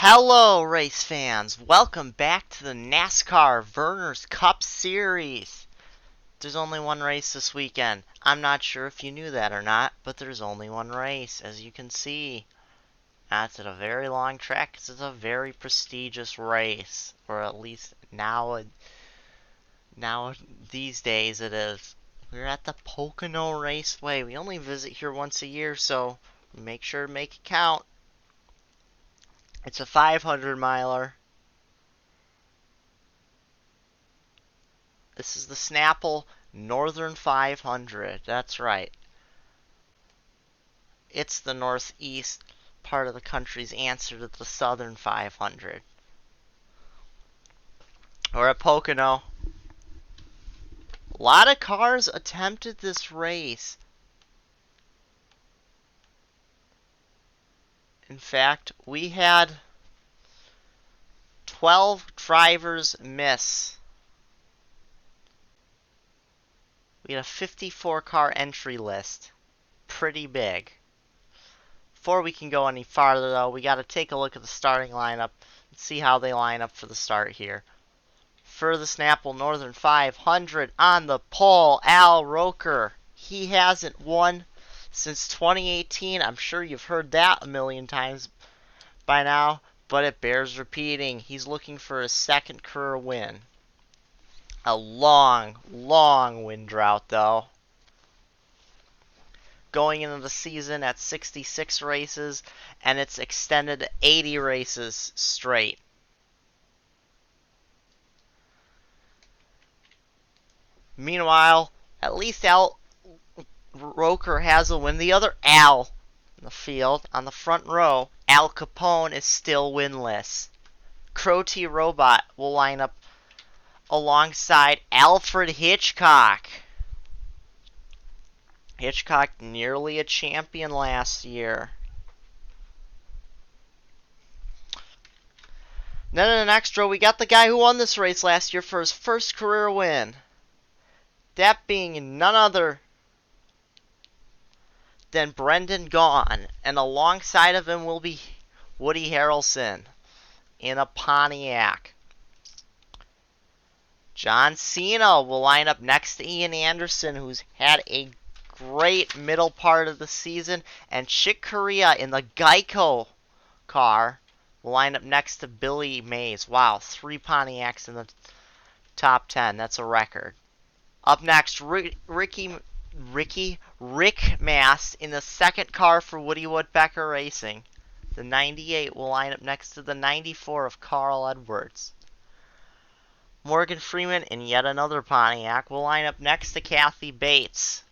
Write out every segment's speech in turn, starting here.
Hello, race fans! Welcome back to the NASCAR Vernors Cup Series. There's only one race this weekend. I'm not sure if you knew that or not, but there's only one race, as you can see. That's at a very long track because it's a very prestigious race, or at least now these days it is. We're at the Pocono Raceway. We only visit here once a year, so make sure to make it count. It's a 500 miler. This is the Snapple Northern 500. That's right. It's the northeast part of the country's answer to the Southern 500. We're at Pocono. A lot of cars attempted this race. In fact, we had 12 drivers miss. We had a 54 car entry list. Pretty big. Before we can go any farther, though, we got to take a look at the starting lineup and see how they line up for the start here. For the Snapple Northern 500, on the pole, Al Roker. He hasn't won since 2018. I'm sure you've heard that a million times by now, but it bears repeating. He's looking for his second career win. A long, long win drought, though. Going into the season at 66 races, and it's extended to 80 races straight. Meanwhile, at least Al Roker has a win. The other Al in the field, on the front row, Al Capone, is still winless. Crow T Robot will line up alongside Alfred Hitchcock. Hitchcock nearly a champion last year. Then in the next row, we got the guy who won this race last year for his first career win. That being none other than Brendan Gaughan. And alongside of him will be Woody Harrelson in a Pontiac. John Cena will line up next to Ian Anderson, who's had a great middle part of the season. And Chick Corea in the Geico car will line up next to Billy Mays. Wow, 3 Pontiacs in the top 10. That's a record. Up next, Rick Mast in the second car for Woody Woodpecker Racing. The 98 will line up next to the 94 of Carl Edwards. Morgan Freeman in yet another Pontiac will line up next to Kathy Bates.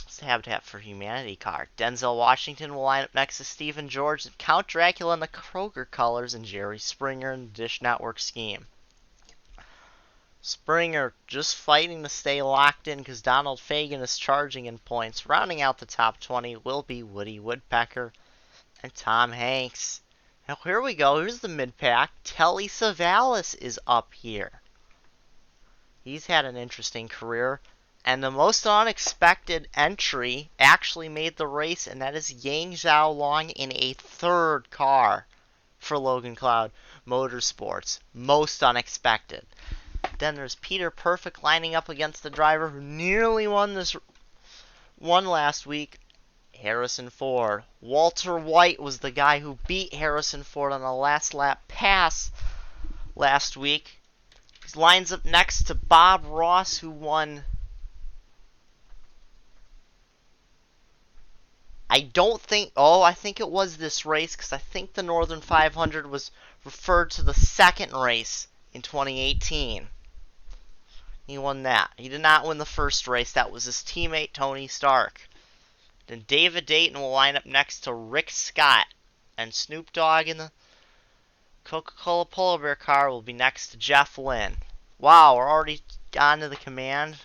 It's the Habitat for Humanity car. Denzel Washington will line up next to Stephen George and Count Dracula in the Kroger colors and Jerry Springer in the Dish Network scheme. Springer just fighting to stay locked in because Donald Fagen is charging in points. Rounding out the top 20 will be Woody Woodpecker and Tom Hanks. Now here we go. Here's the mid-pack. Telly Savalas is up here. He's had an interesting career. And the most unexpected entry actually made the race, and that is Yang Zhao Long in a third car for Logan Cloud Motorsports. Most unexpected. Then there's Peter Perfect lining up against the driver who nearly won last week, Harrison Ford. Walter White was the guy who beat Harrison Ford on the last lap pass last week. He lines up next to Bob Ross, who won. I think it was this race, because I think the Northern 500 was referred to the second race in 2018. He won that. He did not win the first race. That was his teammate, Tony Stark. Then David Dayton will line up next to Rick Scott. And Snoop Dogg in the Coca-Cola Polar Bear car will be next to Jeff Lynne. Wow, we're already on to the command.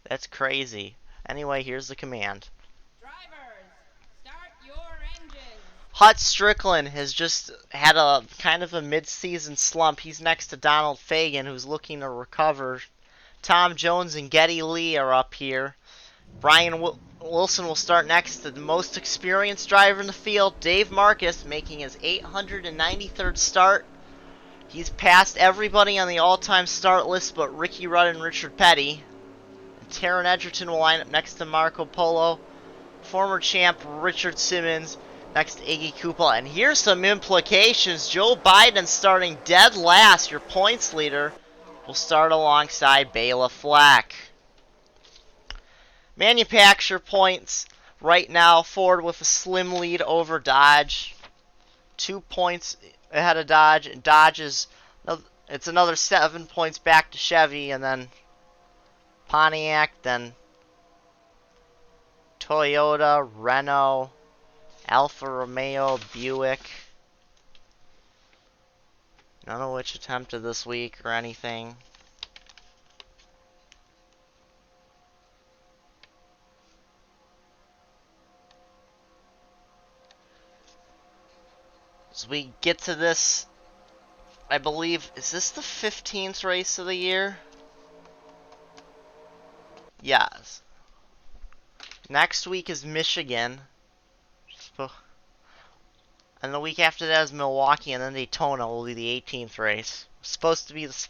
That's crazy. Anyway, here's the command. Hut Strickland has just had a kind of a mid-season slump. He's next to Donald Fagen, who's looking to recover. Tom Jones and Geddy Lee are up here. Wilson will start next to the most experienced driver in the field, Dave Marcus, making his 893rd start. He's passed everybody on the all-time start list but Ricky Rudd and Richard Petty. And Taron Edgerton will line up next to Marco Polo. Former champ Richard Simmons next to Iggy Kupala. And here's some implications. Joe Biden starting dead last. Your points leader will start alongside Bela Fleck. Manufacturer points right now, Ford with a slim lead over Dodge. 2 points ahead of Dodge. And Dodge is, it's another 7 points back to Chevy, and then Pontiac, then Toyota, Renault, Alfa Romeo, Buick. None of which attempted this week or anything. As we get to this, I believe, is this the 15th race of the year? Yes. Next week is Michigan. And the week after that is Milwaukee, and then Daytona will be the 18th race. It's supposed to be the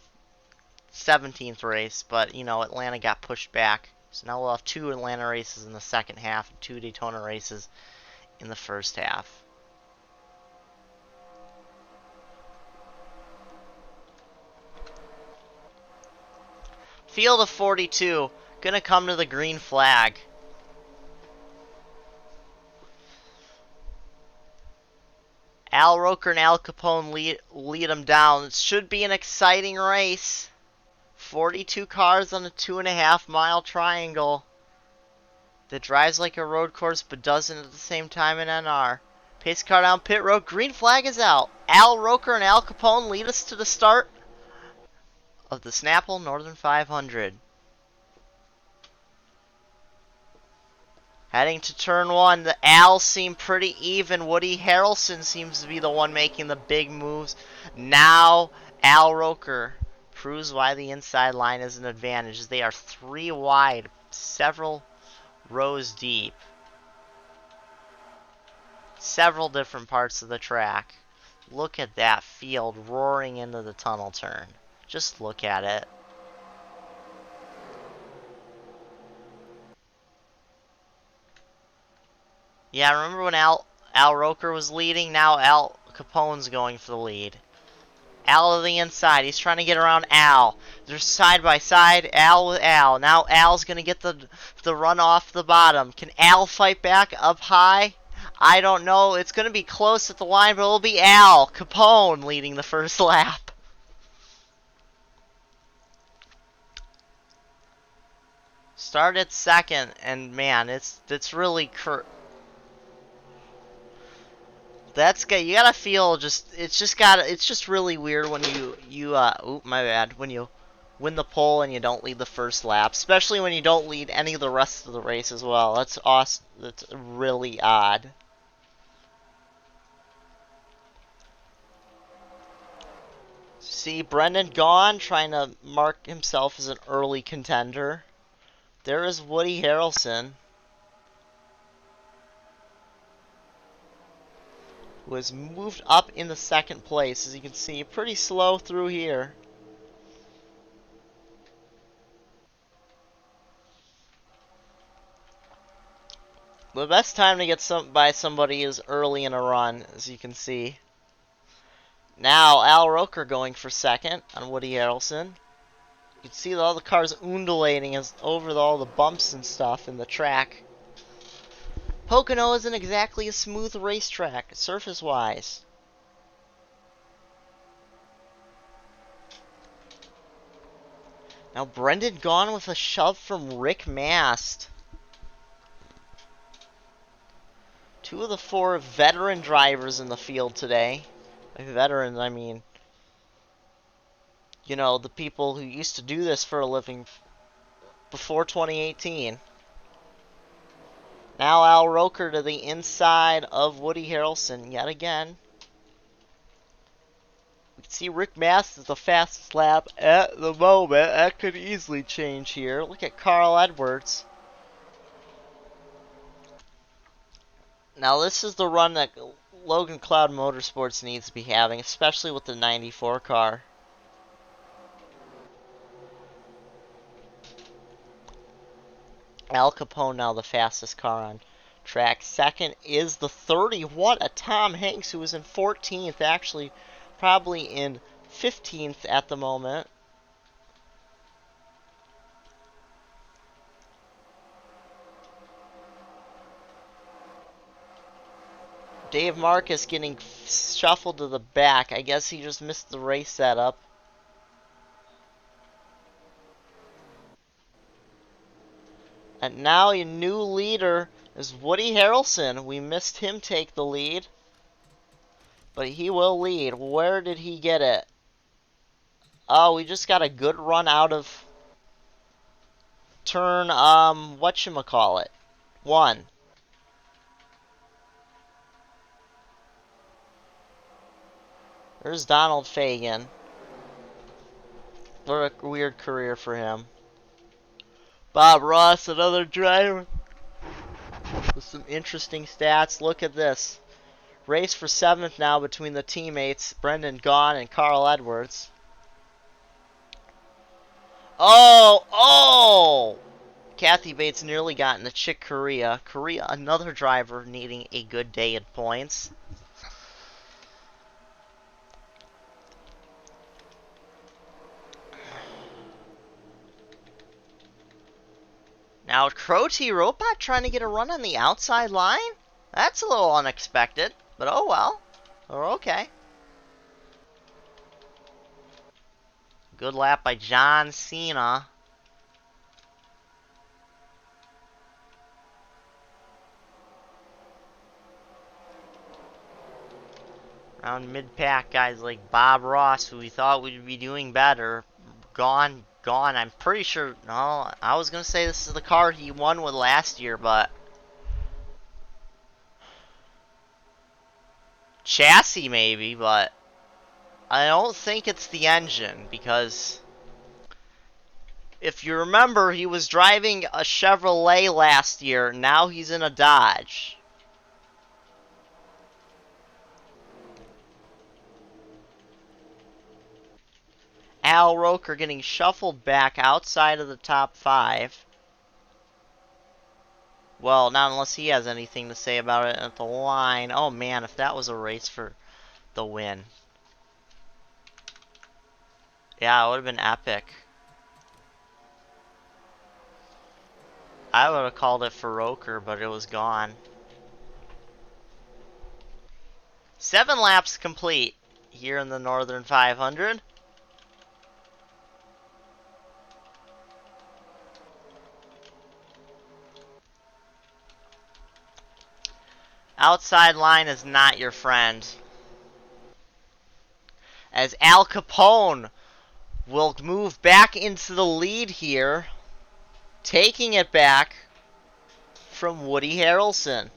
17th race, but, you know, Atlanta got pushed back. So now we'll have 2 Atlanta races in the second half and 2 Daytona races in the first half. Field of 42, gonna come to the green flag. Al Roker and Al Capone lead them down. It should be an exciting race. 42 cars on a 2.5 mile triangle that drives like a road course but doesn't at the same time in NR. Pace car down pit road. Green flag is out. Al Roker and Al Capone lead us to the start of the Snapple Northern 500. Heading to turn 1, the Al's seem pretty even. Woody Harrelson seems to be the one making the big moves. Now Al Roker proves why the inside line is an advantage, as they are 3 wide, several rows deep. Several different parts of the track. Look at that field roaring into the tunnel turn. Just look at it. Yeah, remember when Al Roker was leading? Now Al Capone's going for the lead. Al to the inside. He's trying to get around Al. They're side by side, Al with Al. Now Al's going to get the run off the bottom. Can Al fight back up high? I don't know. It's going to be close at the line, but it'll be Al Capone leading the first lap. Started second, and man, it's really that's good. You gotta feel it's just really weird when my bad, when you win the pole and you don't lead the first lap, especially when you don't lead any of the rest of the race as well. That's awesome. That's really odd. See Brendan Gaughan trying to mark himself as an early contender. There is Woody Harrelson, who has moved up in the second place. As you can see, pretty slow through here. The best time to get by somebody is early in a run, as you can see. Now Al Roker going for second on Woody Harrelson. You can see all the cars undulating over all the bumps and stuff in the track. Pocono isn't exactly a smooth racetrack, surface-wise. Now Brendan Gaughan with a shove from Rick Mast. 2 of the 4 veteran drivers in the field today. By veteran, I mean, you know, the people who used to do this for a living before 2018. Now Al Roker to the inside of Woody Harrelson yet again. We can see Rick Mast is the fastest lap at the moment. That could easily change here. Look at Carl Edwards. Now this is the run that Logan Cloud Motorsports needs to be having, especially with the 94 car. Al Capone now the fastest car on track. Second is the 30. What a Tom Hanks, who was in 14th, actually probably in 15th at the moment. Dave Marcus getting shuffled to the back. I guess he just missed the race setup. And now your new leader is Woody Harrelson. We missed him take the lead, but he will lead. Where did he get it? Oh, we just got a good run out of turn, whatchamacallit, 1. There's Donald Fagen. What a weird career for him. Bob Ross, another driver with some interesting stats. Look at this. Race for 7th now between the teammates, Brendan Gaughan and Carl Edwards. Oh! Kathy Bates nearly got in the Chick Corea. Corea, another driver needing a good day at points. Now, Crow T Robot trying to get a run on the outside line? That's a little unexpected, but oh well. Or okay. Good lap by John Cena. Around mid-pack, guys like Bob Ross, who we thought would be doing better, gone. I'm pretty sure. No, I was gonna say this is the car he won with last year, but chassis maybe, but I don't think it's the engine, because if you remember, he was driving a Chevrolet last year. Now he's in a Dodge. Al Roker getting shuffled back outside of the top 5. Well, not unless he has anything to say about it at the line. Oh man, if that was a race for the win. Yeah, it would have been epic. I would have called it for Roker, but it was gone. 7 laps complete here in the Northern 500. Outside line is not your friend, as Al Capone will move back into the lead here, taking it back from Woody Harrelson.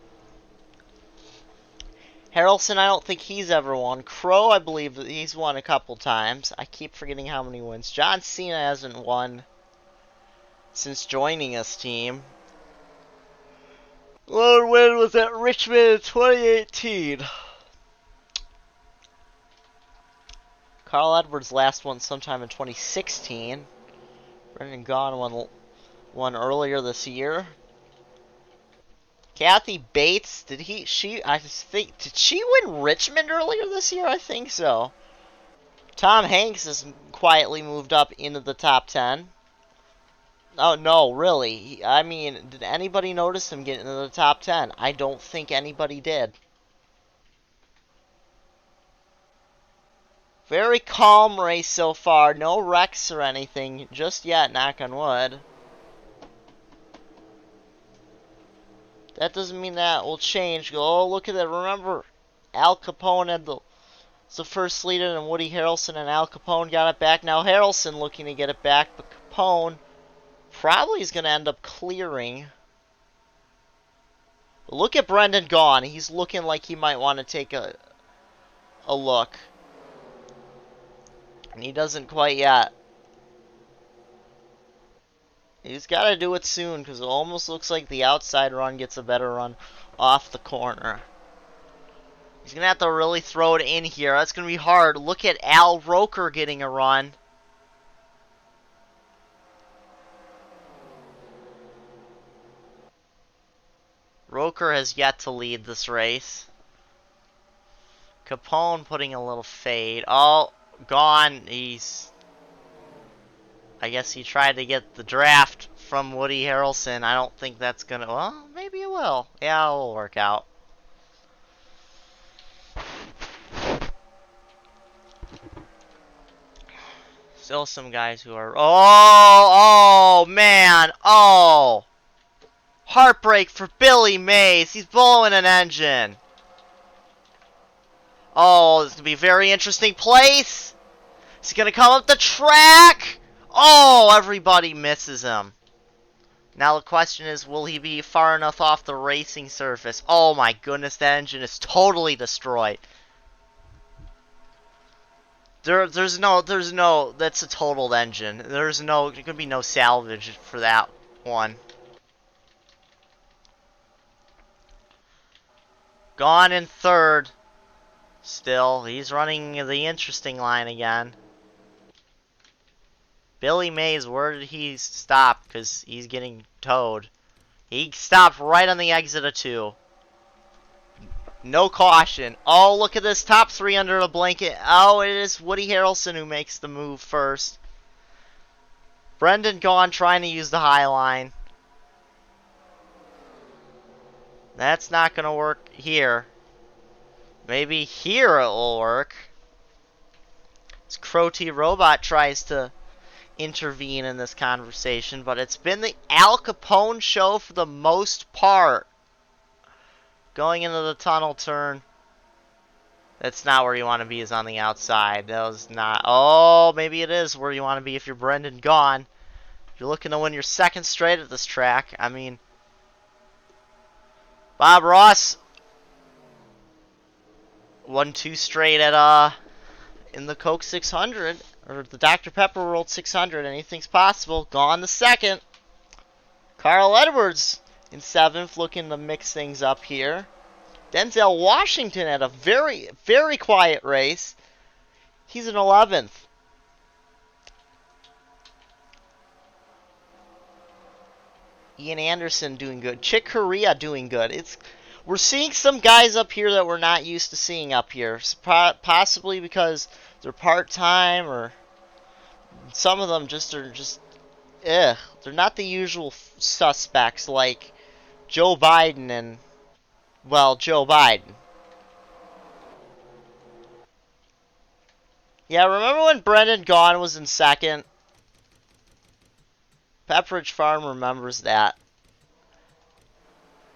Harrelson, I don't think he's ever won. Crow, I believe he's won a couple times. I keep forgetting how many wins. John Cena hasn't won since joining this team. Lone win was at Richmond in 2018. Carl Edwards last won sometime in 2016. Brendan Gaughan won earlier this year. Kathy Bates, did she win Richmond earlier this year? I think so. Tom Hanks has quietly moved up into the top 10. Oh, no, really. I mean, did anybody notice him getting into the top 10? I don't think anybody did. Very calm race so far. No wrecks or anything just yet, knock on wood. That doesn't mean that will change. Oh, look at that. Remember, Al Capone had the first lead in, and Woody Harrelson and Al Capone got it back. Now Harrelson looking to get it back, but Capone probably is going to end up clearing. But look at Brendan Gaughan. He's looking like he might want to take a look. And he doesn't quite yet. He's got to do it soon, because it almost looks like the outside run gets a better run off the corner. He's going to have to really throw it in here. That's going to be hard. Look at Al Roker getting a run. Roker has yet to lead this race. Capone putting a little fade. Oh, gone. I guess he tried to get the draft from Woody Harrelson. I don't think that's going to... Well, maybe it will. Yeah, it will work out. Still some guys who are... Oh, man. Oh. Heartbreak for Billy Mays. He's blowing an engine. Oh, this is going to be a very interesting place. He's going to come up the track. Oh, everybody misses him. Now the question is, will he be far enough off the racing surface? Oh my goodness, that engine is totally destroyed. There's no, that's a totaled engine. There could be no salvage for that one. Gone in third. Still, he's running the interesting line again. Billy Mays, where did he stop? Because he's getting towed. He stopped right on the exit of 2. No caution. Oh, look at this top 3 under the blanket. Oh, it is Woody Harrelson who makes the move first. Brendan Gaughan trying to use the high line. That's not going to work here. Maybe here it will work. This Crow T Robot tries to intervene in this conversation, but it's been the Al Capone show for the most part. Going into the tunnel turn. That's not where you want to be, is on the outside. That was not... Oh, maybe it is where you want to be if you're Brendan Gaughan. You're looking to win your second straight at this track. I mean... Bob Ross... won 2 straight at, in the Coke 600. Or the Dr. Pepper World 600. Anything's possible. Gone the second. Carl Edwards in 7th, looking to mix things up here. Denzel Washington had a very, very quiet race. He's in 11th. Ian Anderson doing good. Chick Corea doing good. We're seeing some guys up here that we're not used to seeing up here. Possibly because they're part-time, or some of them are just they're not the usual suspects like Joe Biden and, well, Joe Biden. Yeah, remember when Brendan Gaughan was in second? Pepperidge Farm remembers that.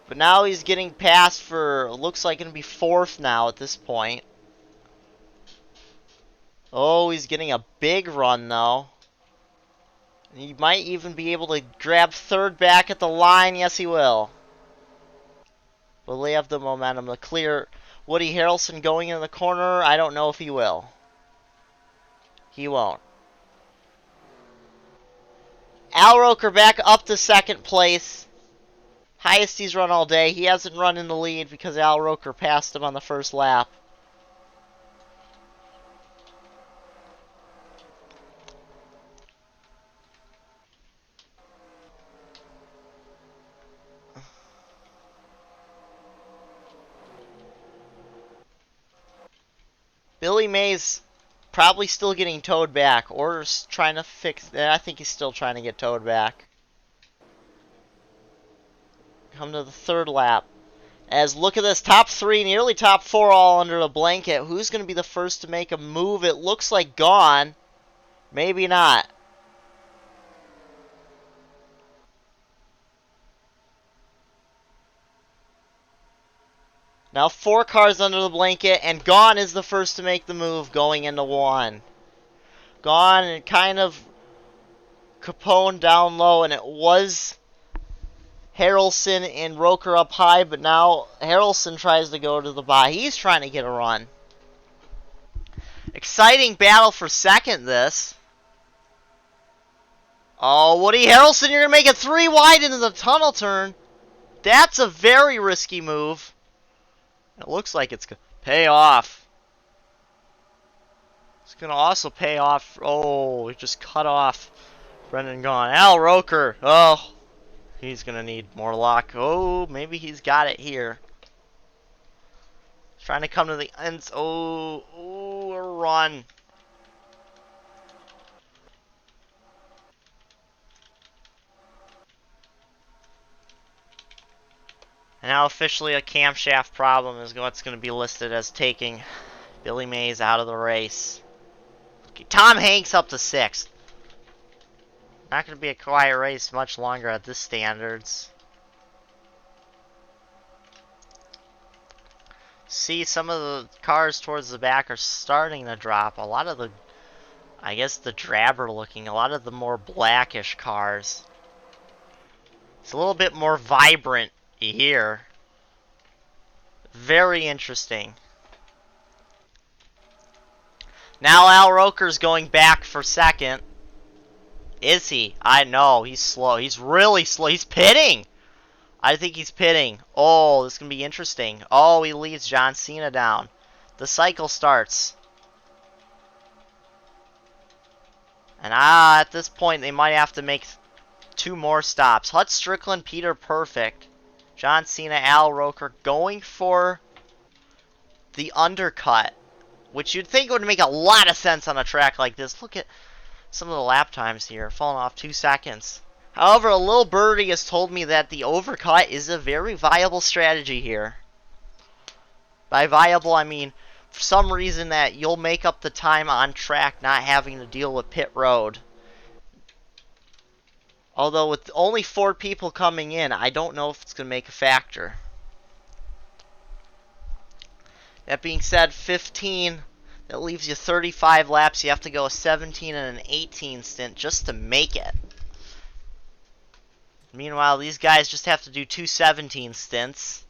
But now he's getting passed for, looks like going to be 4th now at this point. Oh, he's getting a big run though. He might even be able to grab 3rd back at the line. Yes, he will. Will they have the momentum to clear Woody Harrelson going in the corner? I don't know if he will. He won't. Al Roker back up to 2nd place. Highest he's run all day. He hasn't run in the lead because Al Roker passed him on the first lap. Billy Mays probably still getting towed back, or trying to fix... I think he's still trying to get towed back. Come to the 3rd lap. As look at this, top 3, nearly top 4 all under the blanket. Who's going to be the first to make a move? It looks like Gaughan. Maybe not. Now 4 cars under the blanket, and Gaughan is the first to make the move going into 1. Gaughan and kind of Capone down low, and it was Harrelson and Roker up high, but now Harrelson tries to go to the bottom. He's trying to get a run. Exciting battle for 2nd, this. Oh, Woody Harrelson, you're going to make it 3 wide into the tunnel turn. That's a very risky move. It looks like it's going to pay off. It's going to also pay off. Oh, it just cut off. Brendan gone. Al Roker. Oh, he's going to need more luck. Oh, maybe he's got it here. Trying to come to the ends. Oh, a run. And now officially a camshaft problem is what's going to be listed as taking Billy Mays out of the race. Okay, Tom Hanks up to 6th. Not going to be a quiet race much longer at this standards. See, some of the cars towards the back are starting to drop. A lot of the, I guess the drabber looking, a lot of the more blackish cars. It's a little bit more vibrant here. Very interesting. Now Al Roker's going back for 2nd. Is he? I know. He's slow. He's really slow. He's pitting. I think he's pitting. Oh, this is going to be interesting. Oh, he leads John Cena down. The cycle starts. And at this point, they might have to make 2 more stops. Hut Strickland, Peter Perfect. John Cena, Al Roker going for the undercut, which you'd think would make a lot of sense on a track like this. Look at some of the lap times here, falling off 2 seconds. However, a little birdie has told me that the overcut is a very viable strategy here. By viable, I mean for some reason that you'll make up the time on track not having to deal with pit road. Although with only 4 people coming in, I don't know if it's going to make a factor. That being said, 15, that leaves you 35 laps. You have to go a 17 and an 18 stint just to make it. Meanwhile, these guys just have to do 2 17 stints.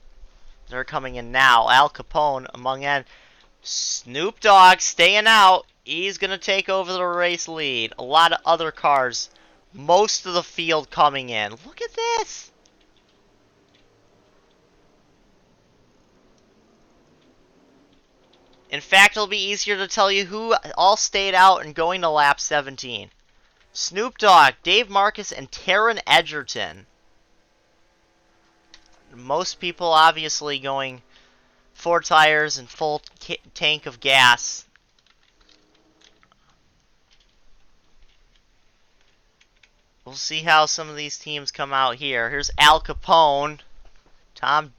They're coming in now. Al Capone among end. Snoop Dogg staying out. He's going to take over the race lead. A lot of other cars. Most of the field coming in. Look at this. In fact, it'll be easier to tell you who all stayed out and going to lap 17. Snoop Dogg, Dave Marcus, and Taron Edgerton. Most people obviously going 4 tires and full tank of gas. We'll see how some of these teams come out here. Here's Al Capone. Tom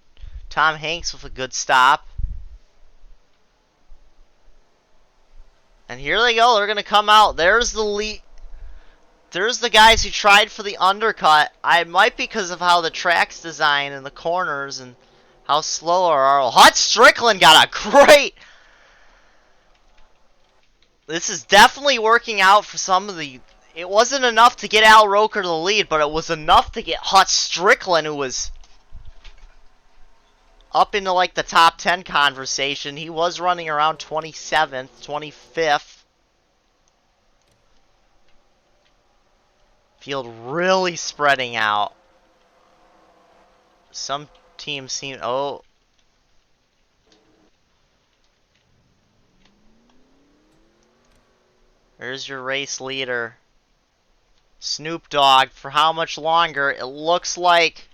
Hanks with a good stop. And here they go. They're going to come out. There's the lead. There's the guys who tried for the undercut. I might because of how the track's designed and the corners and how slow are. Hut Strickland got a great. This is definitely working out for some of the. It wasn't enough to get Al Roker the lead, but it was enough to get Hut Strickland, who was up into like the top 10 conversation. He was running around 27th, 25th. Field really spreading out. Some teams seem... Oh. There's your race leader. Snoop Dogg. For how much longer? It looks like...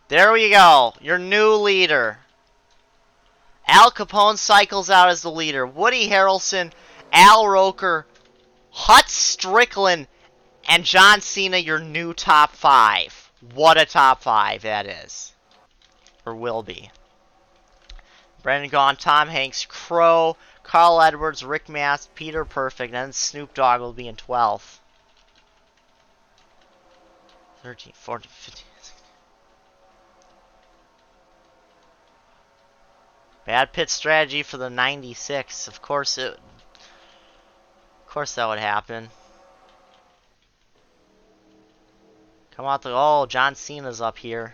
There we go. Your new leader. Al Capone cycles out as the leader. Woody Harrelson, Al Roker, Hut Strickland, and John Cena, your new top 5. What a top 5 that is. Or will be. Brendan Gaughan, Tom Hanks, Crow, Carl Edwards, Rick Mast, Peter Perfect, and then Snoop Dogg will be in 12th. 13, 14, 15. Bad pit strategy for the 96. Of course that would happen. Come out the... Oh, John Cena's up here.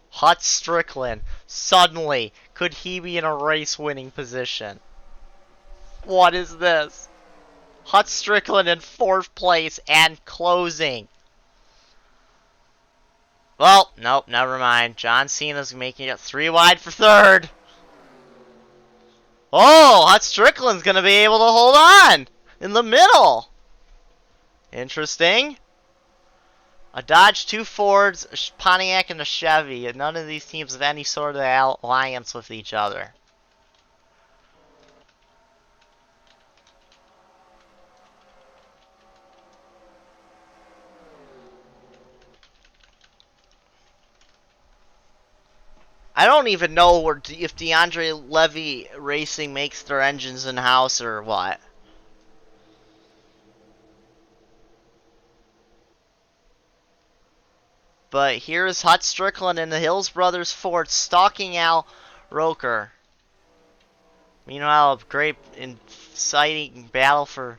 Hut Strickland. Suddenly, could he be in a race-winning position? What is this? Hut Strickland in 4th place and closing. Well, nope, never mind. John Cena's making it 3 wide for third. Oh, Hut Strickland's going to be able to hold on in the middle. Interesting. A Dodge, 2 Fords, a Pontiac, and a Chevy. And none of these teams have any sort of alliance with each other. I don't even know if DeAndre Levy Racing makes their engines in-house or what. But here's Hut Strickland and the Hills Brothers Ford stalking Al Roker. Meanwhile, a great, exciting battle for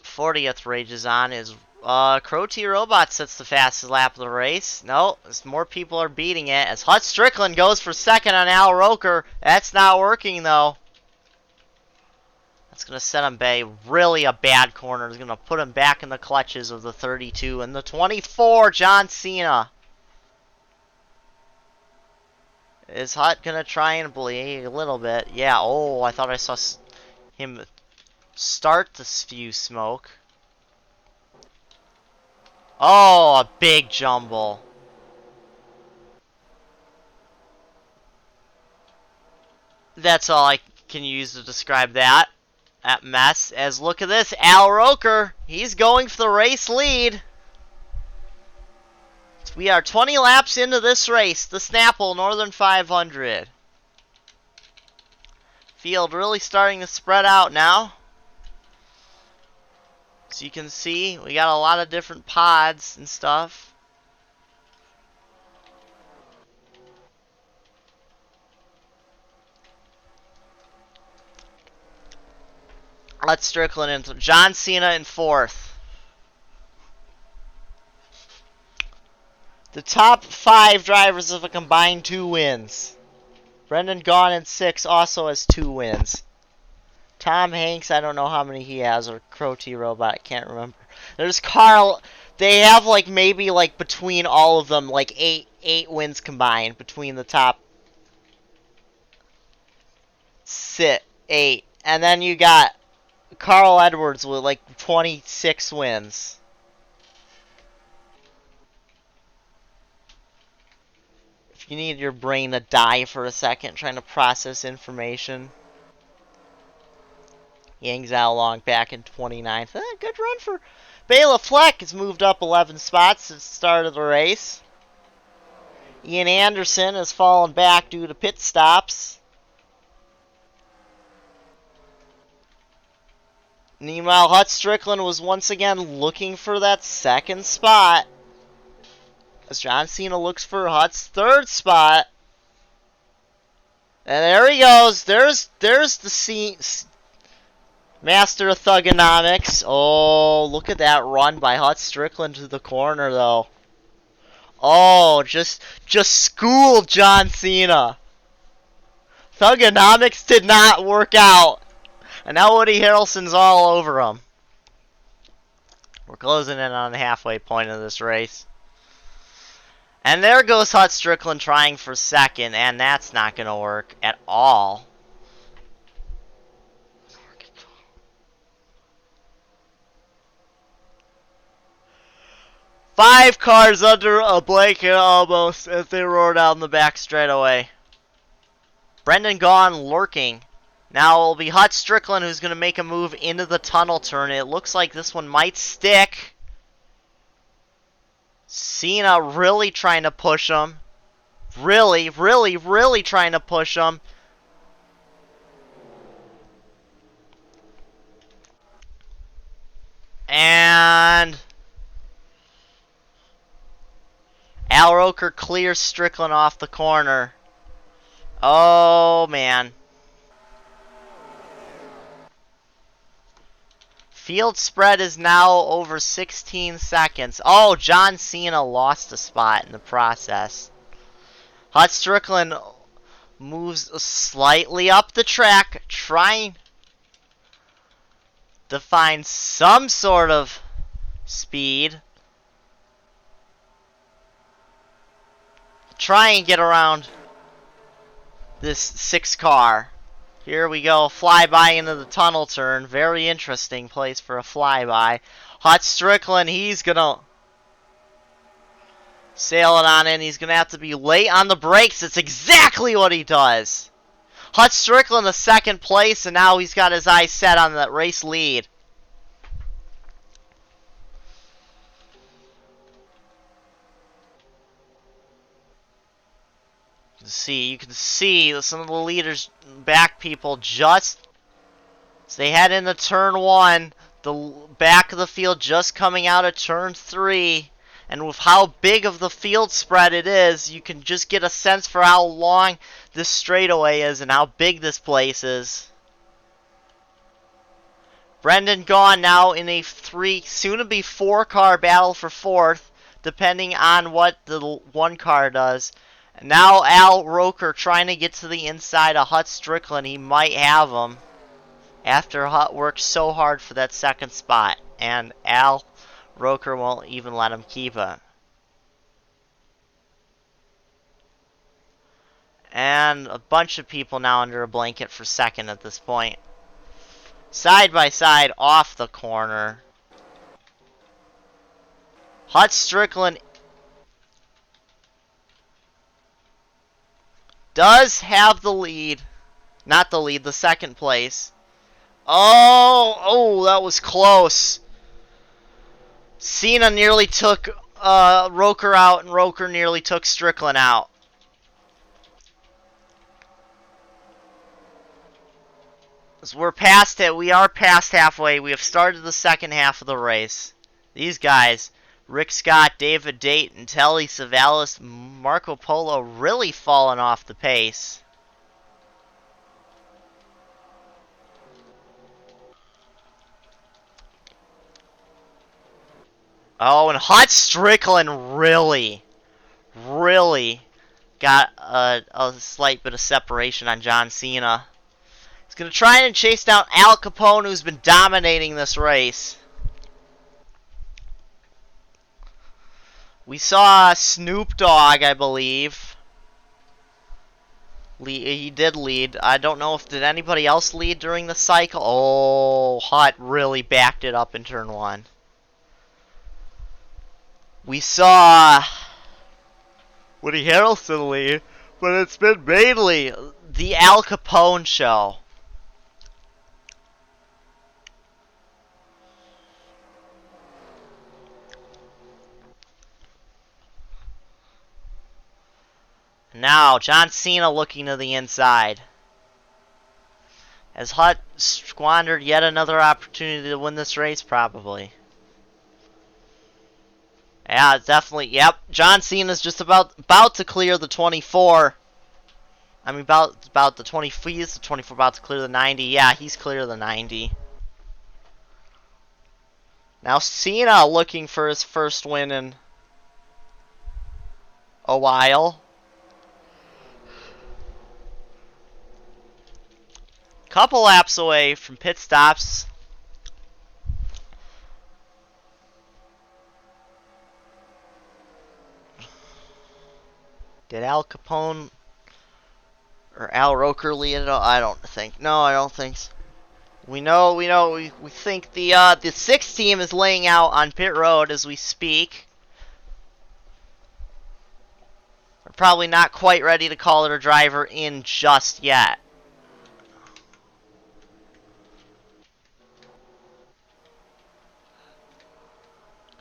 40th rages on is Crow T Robot sets the fastest lap of the race. No, as more people are beating it. As Hut Strickland goes for second on Al Roker. That's not working, though. That's going to set him back. Really a bad corner. It's going to put him back in the clutches of the 32 and the 24, John Cena. Is Hut going to try and bleed a little bit? Yeah, oh, I thought I saw him start the spew smoke. Oh, a big jumble. That's all I can use to describe that mess. As look at this, Al Roker, he's going for the race lead. We are 20 laps into this race, the Snapple Northern 500. Field really starting to spread out now. As you can see, we got a lot of different pods and stuff. Let's Strickland and John Cena in fourth. The top 5 drivers have a combined 2 wins. Brendan Gaughan in 6 also has 2 wins. Tom Hanks, I don't know how many he has, or Crow T Robot, I can't remember. There's Carl. They have like maybe like between all of them like 8 wins combined between the top 8. And then you got Carl Edwards with like 26 wins. If you need your brain to die for a second trying to process information. He hangs out along back in 29th. Good run for Bela Fleck. Has moved up 11 spots since the start of the race. Ian Anderson has fallen back due to pit stops. Meanwhile, Hut Strickland was once again looking for that second spot. As John Cena looks for Hut's third spot. And there he goes. There's the scene. Master of Thugonomics. Oh, look at that run by Hut Strickland to the corner, though. Oh, just schooled John Cena. Thugonomics did not work out. And now Woody Harrelson's all over him. We're closing in on the halfway point of this race. And there goes Hut Strickland trying for second, and that's not going to work at all. 5 cars under a blanket almost as they roar down the back straightaway. Brendan Gaughan lurking. Now it will be Hut Strickland who's going to make a move into the tunnel turn. It looks like this one might stick. Cena really trying to push him. Really trying to push him. And Al Roker clears Strickland off the corner. Oh, man. Field spread is now over 16 seconds. Oh, John Cena lost a spot in the process. Hut Strickland moves slightly up the track, trying to find some sort of speed. try and get around this 6 car. Here we go, flyby into the tunnel turn. Very interesting place for a flyby. Hut Strickland, he's gonna sail it on in. He's gonna have to be late on the brakes. It's exactly what he does. Hut Strickland the 2nd place, and now he's got his eyes set on the race lead. You can see some of the leaders, back people, just as they head into turn 1, the back of the field just coming out of turn 3, and with how big of the field spread it is, you can just get a sense for how long this straightaway is and how big this place is. Brendan Gaughan now in a 3, soon-to-be 4-car battle for 4th, depending on what the 1 car does. Now Al Roker trying to get to the inside of Hut Strickland. He might have him after Hut worked so hard for that 2nd spot. And Al Roker won't even let him keep it. And a bunch of people now under a blanket for 2nd at this point. Side by side off the corner. Hut Strickland does have the lead. Not the lead, the 2nd place. Oh, that was close. Cena nearly took Roker out, and Roker nearly took Strickland out. So we're past it. We are past halfway. We have started the 2nd half of the race. These guys, Rick Scott, David Dayton, Telly Savalas, Marco Polo, really falling off the pace. Oh, and Hut Strickland really got a slight bit of separation on John Cena. He's going to try and chase down Al Capone, who's been dominating this race. We saw Snoop Dogg, I believe. He did lead. I don't know if did anybody else lead during the cycle. Oh, Hut really backed it up in turn 1. We saw Woody Harrelson lead, but it's been mainly the Al Capone show. Now, John Cena looking to the inside. As Hut squandered yet another opportunity to win this race, probably. Yeah, definitely. Yep, John Cena's just about to clear the 24. I mean, about the 20. He's the 24, about to clear the 90. Yeah, he's clear the 90. Now Cena looking for his first win in a while. Couple laps away from pit stops. Did Al Capone or Al Roker lead it? I don't think. No, I don't think so. We think the 6th team is laying out on pit road as we speak. We're probably not quite ready to call their driver in just yet.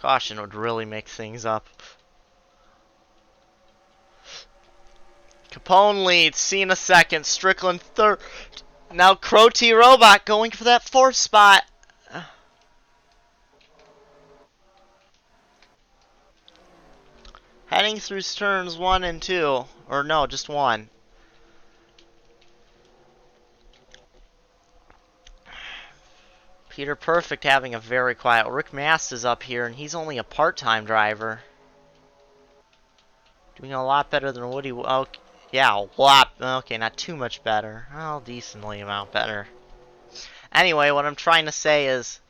Caution would really make things up. Capone leads, Cena 2nd, Strickland 3rd. Now Crow T Robot going for that 4th spot. Heading through turns 1 and 2. Or no, just 1. Peter Perfect having a very quiet. Rick Mast is up here, and he's only a part-time driver. Doing a lot better than Woody. Oh, yeah, a lot. Okay, not too much better. Well, decently amount better. Anyway, what I'm trying to say is,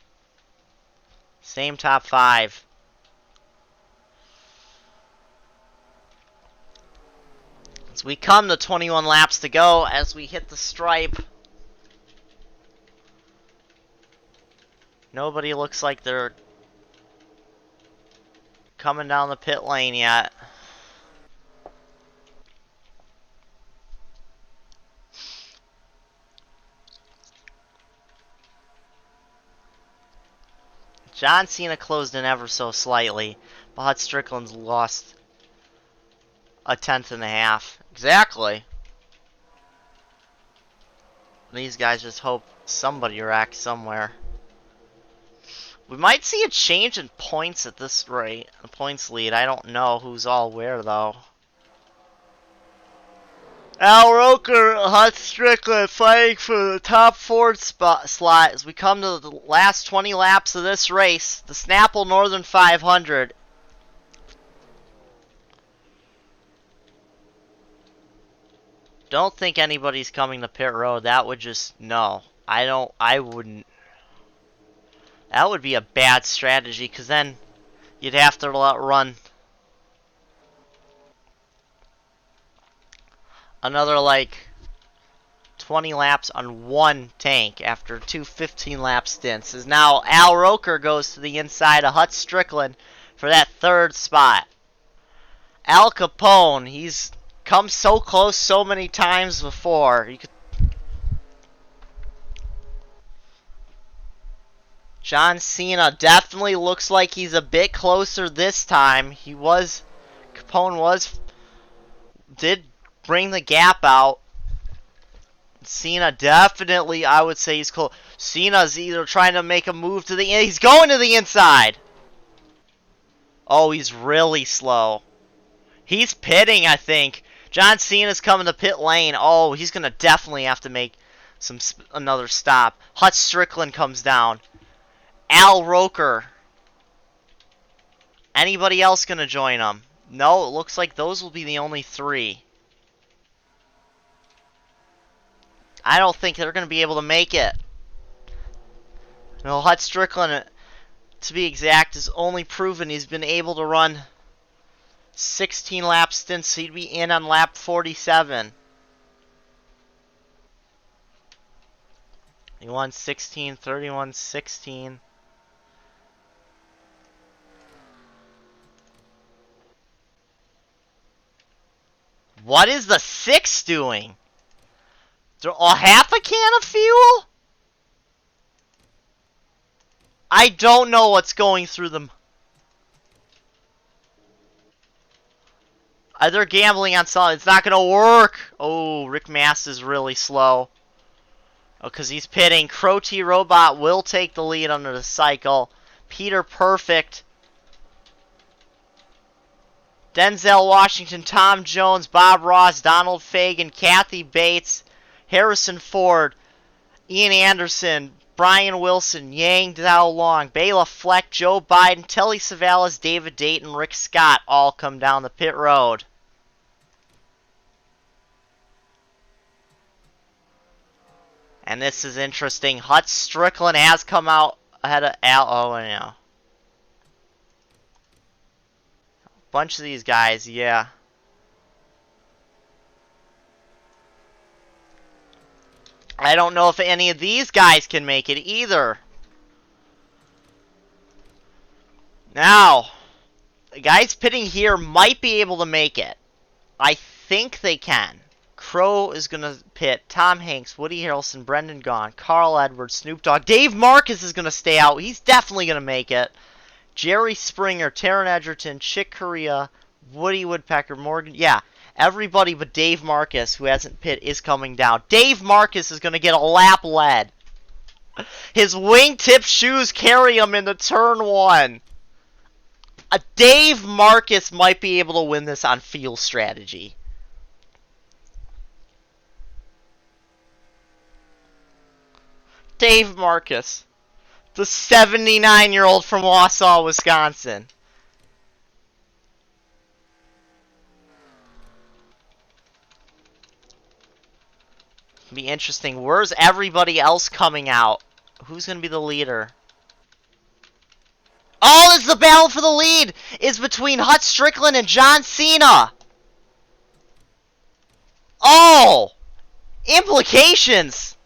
same top 5. So we come to 21 laps to go as we hit the stripe. Nobody looks like they're coming down the pit lane yet. John Cena closed in ever so slightly, but Hut Strickland's lost a tenth and a half. Exactly. These guys just hope somebody wrecks somewhere. We might see a change in points at this rate. The points lead. I don't know who's all where, though. Al Roker, Hut Strickland fighting for the top 4 slot as we come to the last 20 laps of this race. The Snapple Northern 500. Don't think anybody's coming to pit road. That would just, no. I wouldn't. That would be a bad strategy, because then you'd have to run another, like, 20 laps on one tank after 2 15-lap stints. As now Al Roker goes to the inside of Hut Strickland for that 3rd spot. Al Capone, he's come so close so many times before. John Cena definitely looks like he's a bit closer this time. Capone did bring the gap out. Cena definitely, I would say he's close. Cena's either trying to make a move to the end. He's going to the inside. Oh, he's really slow. He's pitting, I think. John Cena's coming to pit lane. Oh, he's going to definitely have to make another stop. Hut Strickland comes down. Al Roker. Anybody else going to join him? No, it looks like those will be the only 3. I don't think they're going to be able to make it. No, Hut Strickland, to be exact, has only proven he's been able to run 16 lap stints. He'd be in on lap 47. He won 16, 31, 16. What is the 6 doing? A half a can of fuel? I don't know what's going through them. They're gambling on something. It's not going to work. Oh, Rick Mast is really slow. Oh, because he's pitting. Crow T Robot will take the lead under the cycle. Peter Perfect. Denzel Washington, Tom Jones, Bob Ross, Donald Fagen, Kathy Bates, Harrison Ford, Ian Anderson, Brian Wilson, Yang Dao Long, Bela Fleck, Joe Biden, Telly Savalas, David Dayton, Rick Scott all come down the pit road. And this is interesting. Hut Strickland has come out ahead of Al. Oh, yeah. Bunch of these guys, yeah. I don't know if any of these guys can make it either. Now, the guys pitting here might be able to make it. I think they can. Crow is going to pit. Tom Hanks, Woody Harrelson, Brendan Gaughan, Carl Edwards, Snoop Dogg. Dave Marcus is going to stay out. He's definitely going to make it. Jerry Springer, Taron Egerton, Chick Corea, Woody Woodpecker, Morgan. Yeah, everybody but Dave Marcus, who hasn't pit, is coming down. Dave Marcus is going to get a lap lead. His wingtip shoes carry him into turn 1. Dave Marcus might be able to win this on field strategy. Dave Marcus, the 79-year-old from Wausau, Wisconsin. It'll be interesting. Where's everybody else coming out? Who's going to be the leader? Oh, this is the battle for the lead is between Hut Strickland and John Cena. Oh! Implications!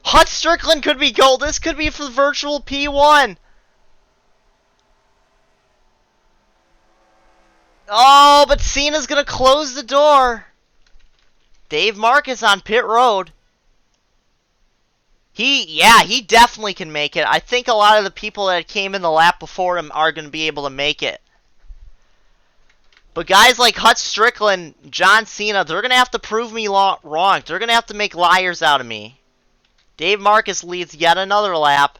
Hut Strickland could be gold. This could be for the virtual P1. Oh, but Cena's going to close the door. Dave Marcus on pit road. He definitely can make it. I think a lot of the people that came in the lap before him are going to be able to make it. But guys like Hut Strickland, John Cena, they're going to have to prove me wrong. They're going to have to make liars out of me. Dave Marcus leads yet another lap.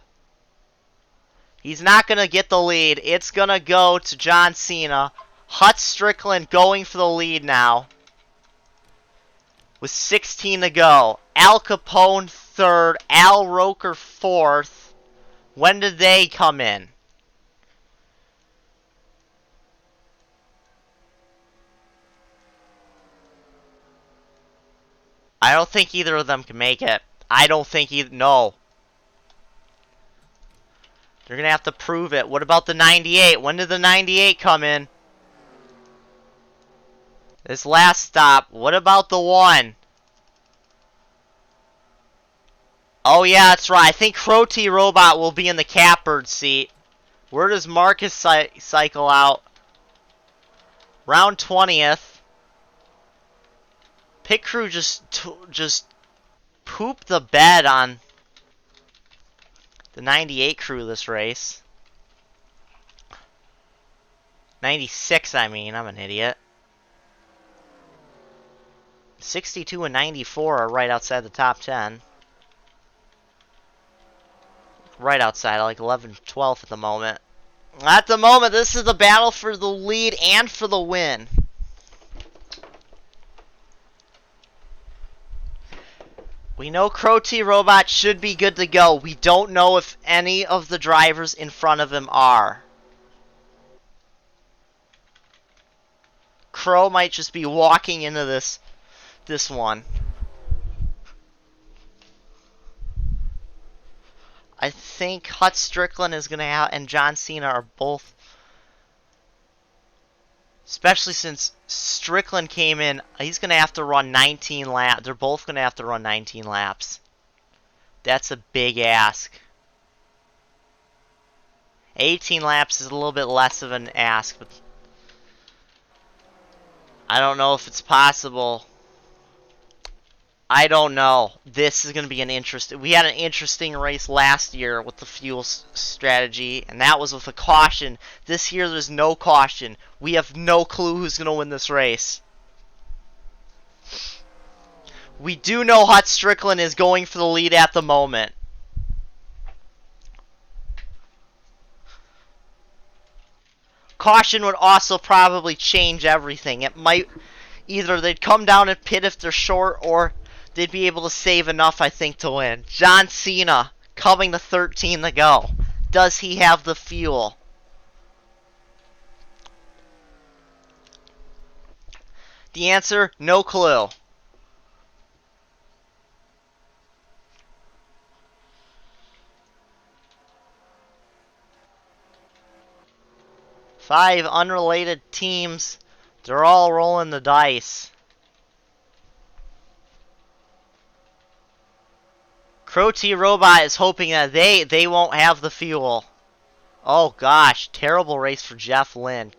He's not going to get the lead. It's going to go to John Cena. Hut Strickland going for the lead now. With 16 to go. Al Capone third. Al Roker fourth. When did they come in? I don't think either of them can make it. I don't think either. No. They're going to have to prove it. What about the 98? When did the 98 come in? This last stop. What about the 1? Oh, yeah, that's right. I think Crow T Robot will be in the catbird seat. Where does Marcus cycle out? Round 20th. Pit crew just pooped the bed on the 98 crew this race. 96, I mean. I'm an idiot. 62 and 94 are right outside the top 10. Right outside, like 11th, 12th at the moment. At the moment, this is the battle for the lead and for the win. We know Crow T Robot should be good to go. We don't know if any of the drivers in front of him are. Crow might just be walking into this one. I think Hut Strickland is going to have, and John Cena are both, especially since Strickland came in, he's going to have to run 19 laps. They're both going to have to run 19 laps. That's a big ask. 18 laps is a little bit less of an ask, but I don't know if it's possible. I don't know. This is going to be an interesting... We had an interesting race last year with the fuel strategy, and that was with a caution. This year, there's no caution. We have no clue who's going to win this race. We do know Hut Strickland is going for the lead at the moment. Caution would also probably change everything. It might... Either they'd come down and pit if they're short, or they'd be able to save enough, I think, to win. John Cena coming to 13 to go. Does he have the fuel? The answer, no clue. Five unrelated teams. They're all rolling the dice. Crow T Robot is hoping that they won't have the fuel. Oh gosh, terrible race for Jeff Lynn.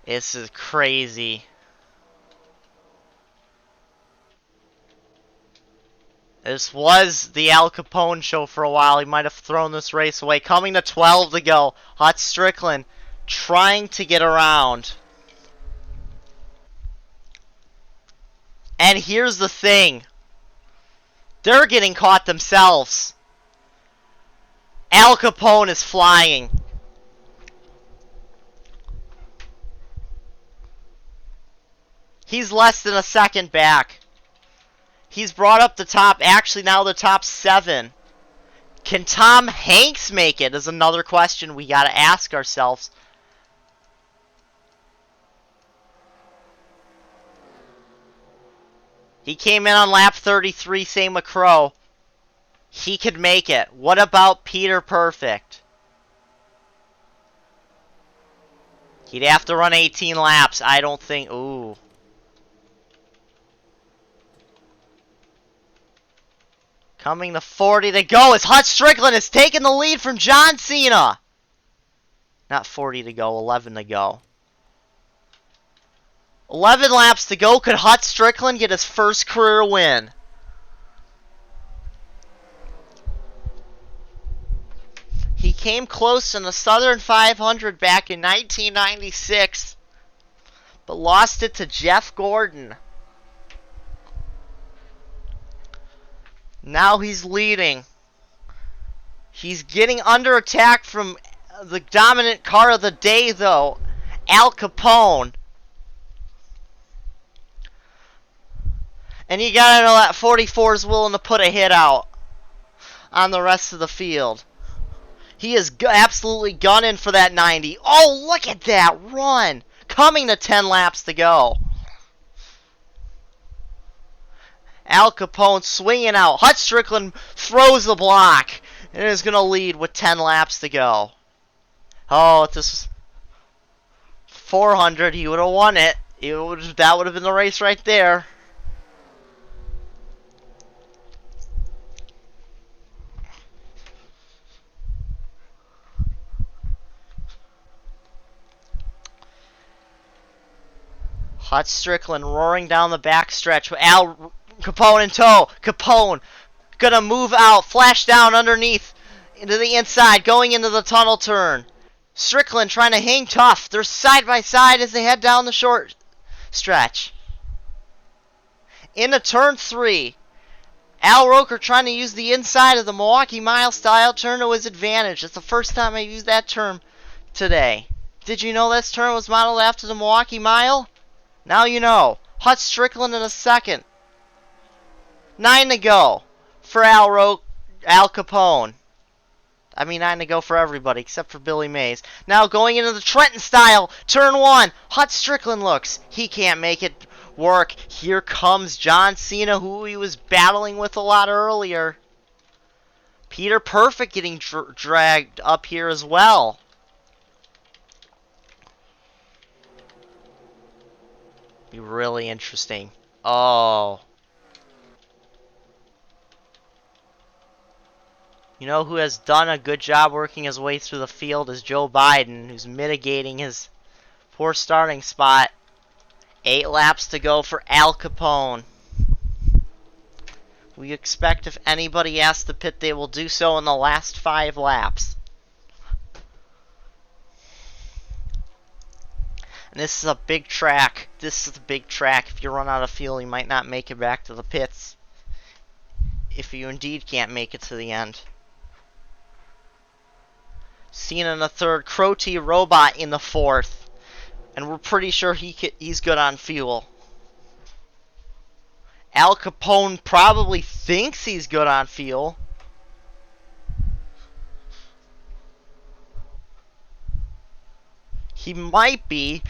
This is crazy. This was the Al Capone show for a while. He might have thrown this race away. Coming to 12 to go. Hut Strickland trying to get around. And here's the thing. They're getting caught themselves. Al Capone is flying. He's less than a second back. He's brought up the top, actually now the top 7. Can Tom Hanks make it is another question we got to ask ourselves. He came in on lap 33, same with Crow. He could make it. What about Peter Perfect? He'd have to run 18 laps. I don't think... Ooh. Coming to 40 to go as Hut Strickland is taking the lead from John Cena. Not 40 to go, 11 to go. 11 laps to go. Could Hut Strickland get his first career win? He came close in the Southern 500 back in 1996, but lost it to Jeff Gordon. Now he's leading. He's getting under attack from the dominant car of the day, though, Al Capone. And you gotta know that 44 is willing to put a hit out on the rest of the field. He is absolutely gunning for that 90. Oh, look at that run! Coming to 10 laps to go. Al Capone swinging out. Hut Strickland throws the block and is going to lead with 10 laps to go. Oh, if this was 400, he would have won it. That would have been the race right there. Hut Strickland roaring down the backstretch with Al Capone in tow. Capone gonna move out, flash down underneath into the inside, going into the tunnel turn. Strickland trying to hang tough. They're side by side as they head down the short stretch. Into turn 3. Al Roker trying to use the inside of the Milwaukee Mile style turn to his advantage. It's the first time I used that term today. Did you know this turn was modeled after the Milwaukee Mile? Now you know. Hut Strickland in a second. 9 to go for Al Capone. I mean 9 to go for everybody except for Billy Mays. Now going into the Trenton style. Turn 1. Hut Strickland looks. He can't make it work. Here comes John Cena, who he was battling with a lot earlier. Peter Perfect getting dragged up here as well. Be really interesting. Oh. You know who has done a good job working his way through the field is Joe Biden, who's mitigating his poor starting spot. 8 laps to go for Al Capone. We expect if anybody asks to pit, they will do so in the last 5 laps. And this is a big track. This is a big track. If you run out of fuel, you might not make it back to the pits. If you indeed can't make it to the end. Cena in the 3rd. Crow T Robot in the 4th. And we're pretty sure he's good on fuel. Al Capone probably thinks he's good on fuel. He might be.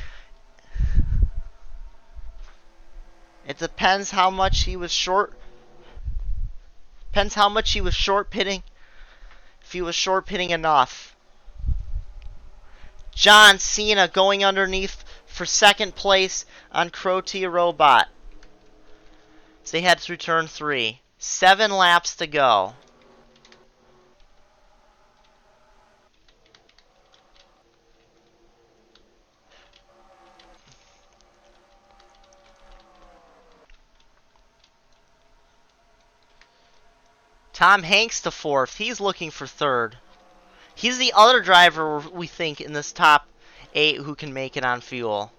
It depends how much he was short. Depends how much he was short pitting. If he was short pitting enough. John Cena going underneath for 2nd place on Crow T Robot. As they head through turn 3. 7 laps to go. Tom Hanks to 4th. He's looking for 3rd. He's the other driver we think in this top 8 who can make it on fuel.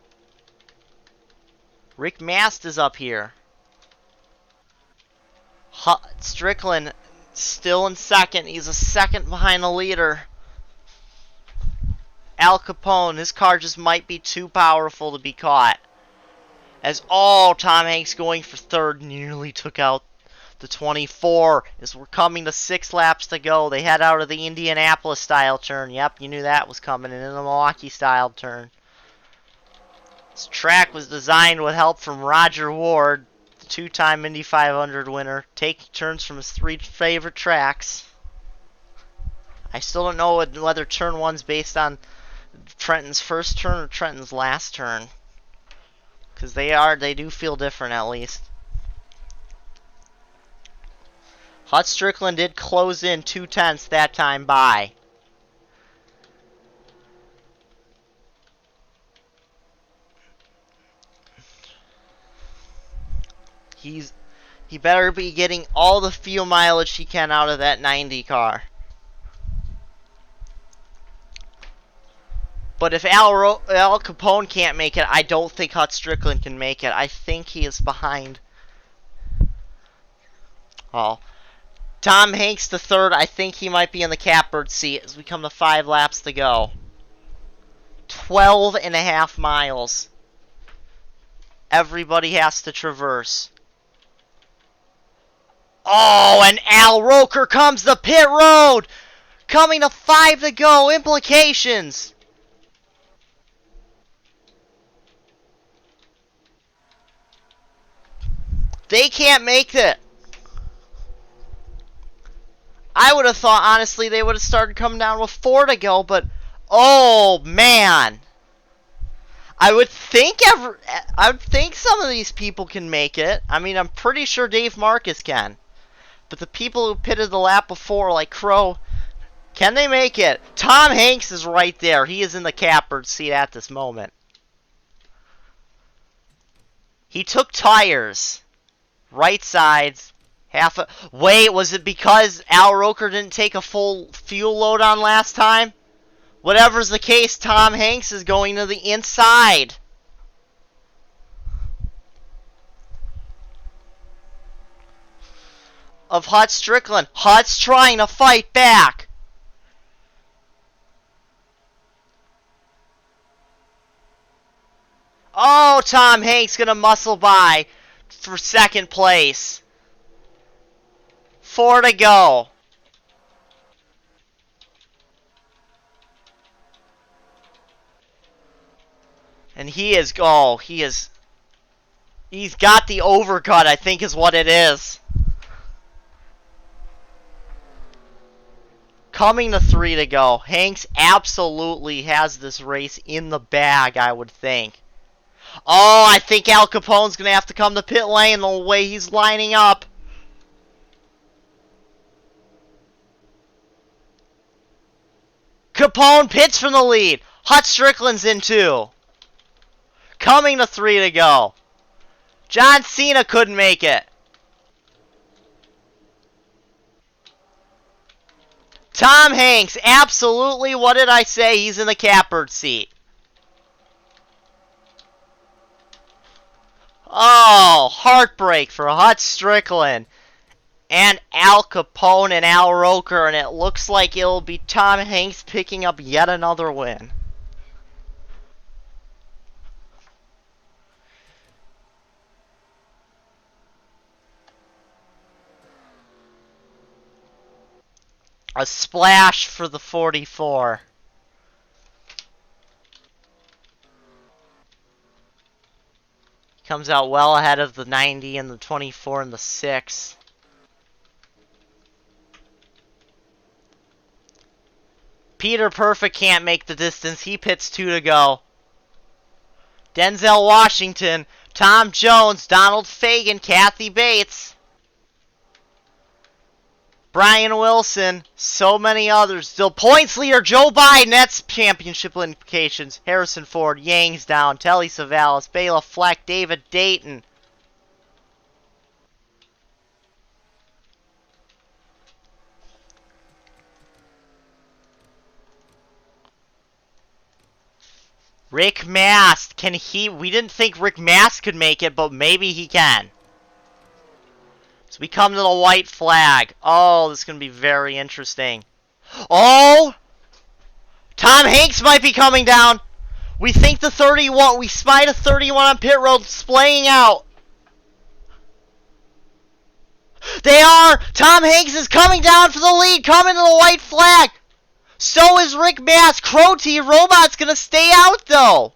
Rick Mast is up here. Strickland still in 2nd. He's a 2nd behind the leader. Al Capone, his car just might be too powerful to be caught. As Tom Hanks going for 3rd, nearly took out the 24 as we're coming to 6 laps to go. They head out of the Indianapolis style turn. Yep, you knew that was coming. And in the Milwaukee style turn. This track was designed with help from Roger Ward, the two-time Indy 500 winner, taking turns from his 3 favorite tracks. I still don't know whether turn 1's based on Trenton's first turn or Trenton's last turn. Because they do feel different at least. Hut Strickland did close in 2/10 that time by. He better be getting all the fuel mileage he can out of that 90 car. But if Al Capone can't make it, I don't think Hut Strickland can make it. I think he is behind. Oh. Tom Hanks the third, I think he might be in the catbird seat as we come to 5 laps to go. 12.5 miles. Everybody has to traverse. Oh, and Al Roker comes to pit road! Coming to 5 to go, implications! They can't make it. I would have thought, honestly, they would have started coming down with 4 to go, but oh man, I would think some of these people can make it. I mean, I'm pretty sure Dave Marcus can, but the people who pitted the lap before, like Crow, can they make it? Tom Hanks is right there. He is in the catbird seat at this moment. He took tires, right sides. Wait, was it because Al Roker didn't take a full fuel load on last time? Whatever's the case, Tom Hanks is going to the inside. Of Hut Strickland. Hut's trying to fight back. Oh, Tom Hanks gonna muscle by for second place. 4 to go. And he's got the overcut, I think is what it is. Coming to 3 to go. Hanks absolutely has this race in the bag, I would think. Oh, I think Al Capone's going to have to come to pit lane the way he's lining up. Capone pits from the lead. Hut Strickland's in 2. Coming to 3 to go. John Cena couldn't make it. Tom Hanks, absolutely, what did I say? He's in the catbird seat. Oh, heartbreak for Hut Strickland. And Al Capone and Al Roker, and it looks like it'll be Tom Hanks picking up yet another win. A splash for the 44. Comes out well ahead of the 90 and the 24 and the 6. Peter Perfect can't make the distance. He pits 2 to go. Denzel Washington, Tom Jones, Donald Fagen, Kathy Bates, Brian Wilson, so many others. Still points leader, Joe Biden. That's championship implications. Harrison Ford, Yang's down. Telly Savalas, Bela Fleck, David Dayton. Rick Mast, can he? We didn't think Rick Mast could make it, but maybe he can. So we come to the white flag. Oh, this is going to be very interesting. Oh! Tom Hanks might be coming down. We think the 31, we spied a 31 on pit road splaying out. They are! Tom Hanks is coming down for the lead, coming to the white flag. So is Rick Mast. Crow T Robot's going to stay out, though.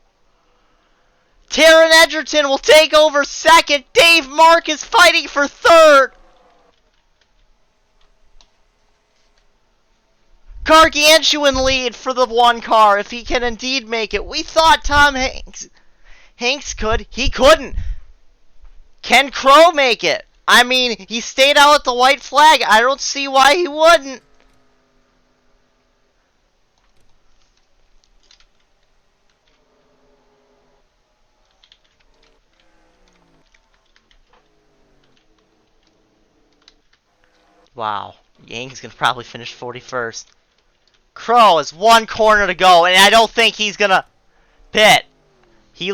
Taron Edgerton will take over second. Dave Marcus fighting for third. Gargantuan lead for the one car if he can indeed make it. We thought Tom Hanks could. He couldn't. Can Crow make it? I mean, he stayed out at the white flag. I don't see why he wouldn't. Wow. Yang's gonna probably finish 41st. Crow has one corner to go, and I don't think he's gonna pit. He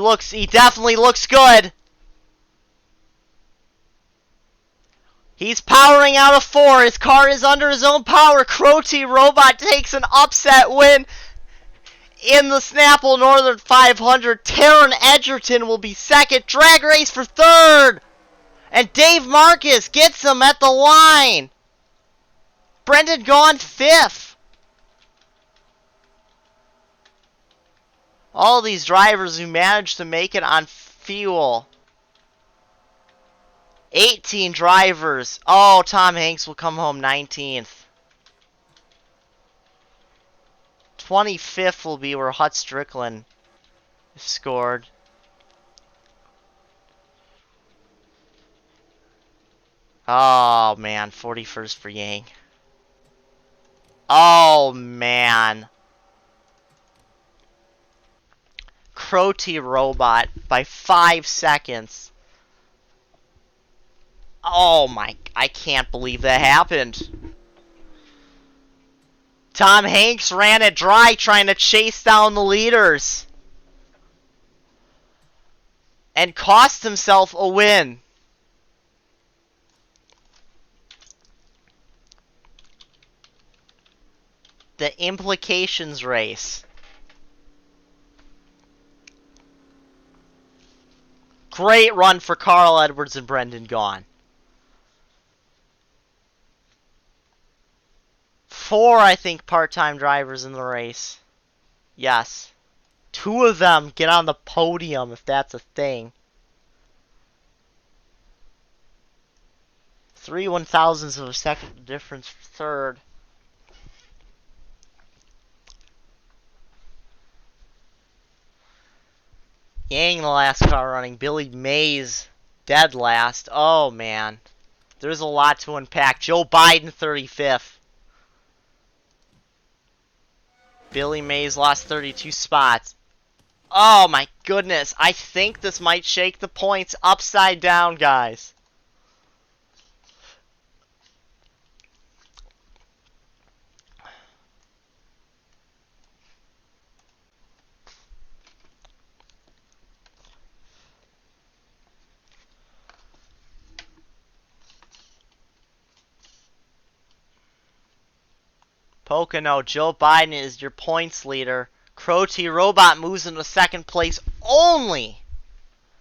definitely looks good. He's powering out of 4. His car is under his own power. Crow T Robot takes an upset win in the Snapple Northern 500. Taron Edgerton will be second. Drag race for third. And Dave Marcus gets him at the line. Brendan Gaughan fifth. All these drivers who managed to make it on fuel. 18 drivers. Oh, Tom Hanks will come home 19th. 25th will be where Hut Strickland scored. Oh, man. 41st for Yang. Oh, man. Crow T Robot by 5 seconds. Oh, my. I can't believe that happened. Tom Hanks ran it dry trying to chase down the leaders. And cost himself a win. The implications race. Great run for Carl Edwards and Brendan Gaughan. 4, I think, part-time drivers in the race. Yes. 2 of them get on the podium, if that's a thing. 3 1,000ths of a second difference for third. Yang, the last car running. Billy Mays, dead last. Oh, man. There's a lot to unpack. Joe Biden, 35th. Billy Mays lost 32 spots. Oh, my goodness. I think this might shake the points upside down, guys. Pocono, Joe Biden is your points leader. Crow T Robot moves into second place only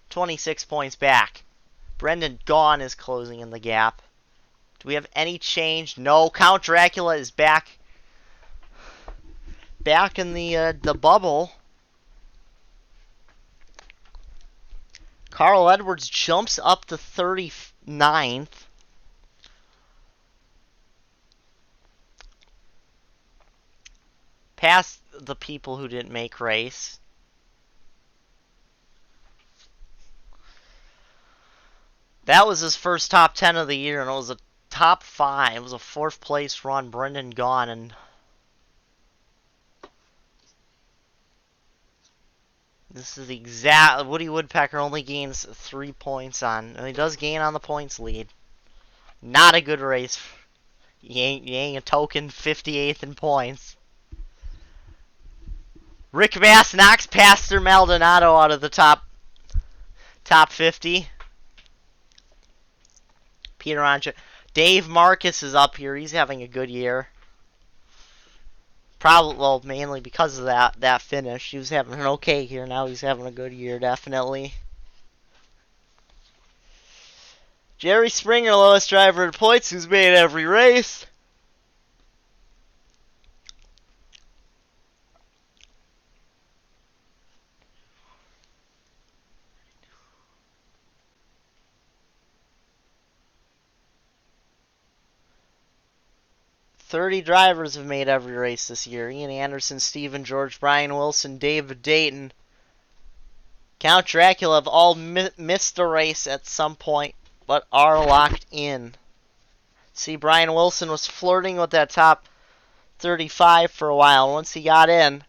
26 points back. Brendan Gaughan is closing in the gap. Do we have any change? No. Count Dracula is back in the bubble. Carl Edwards jumps up to 39th. Past the people who didn't make race. That was his first top 10 of the year, and it was a top 5. It was a 4th place run. Brendan Gaughan, and this is the exact. Woody Woodpecker only gains 3 points on, and he does gain on the points lead. Not a good race. Yang a token 58th in points. Rick Bass knocks Pastor Maldonado out of the top 50. Peter Ancha. Dave Marcus is up here. He's having a good year. Probably, well, mainly because of that finish. He was having an okay year. Now he's having a good year, definitely. Jerry Springer, lowest driver in points, who's made every race. 30 drivers have made every race this year. Ian Anderson, Steven George, Brian Wilson, David Dayton, Count Dracula have all missed a race at some point, but are locked in. See, Brian Wilson was flirting with that top 35 for a while. Once he got in,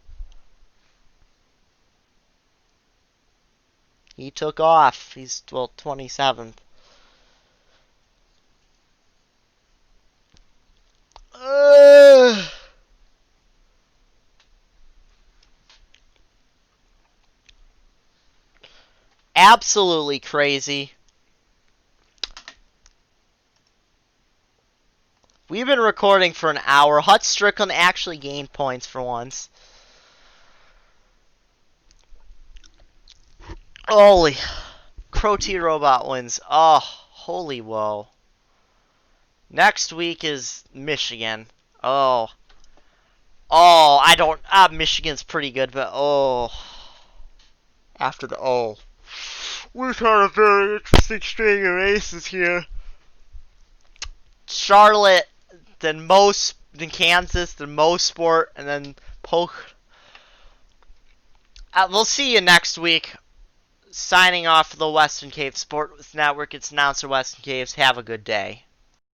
he took off. He's, well, 27th. Absolutely crazy. We've been recording for an hour. Hut Strickland actually gained points for once. Holy. Crow T Robot wins. Oh, holy whoa. Next week is Michigan. Oh. Oh, I don't... Michigan's pretty good, but oh. After the oh. We've had a very interesting string of races here. Charlotte, then Kansas, then Sport, and then Pocono. We'll see you next week. Signing off for the Western Caves Sports Network. It's announcer Western Caves. Have a good day.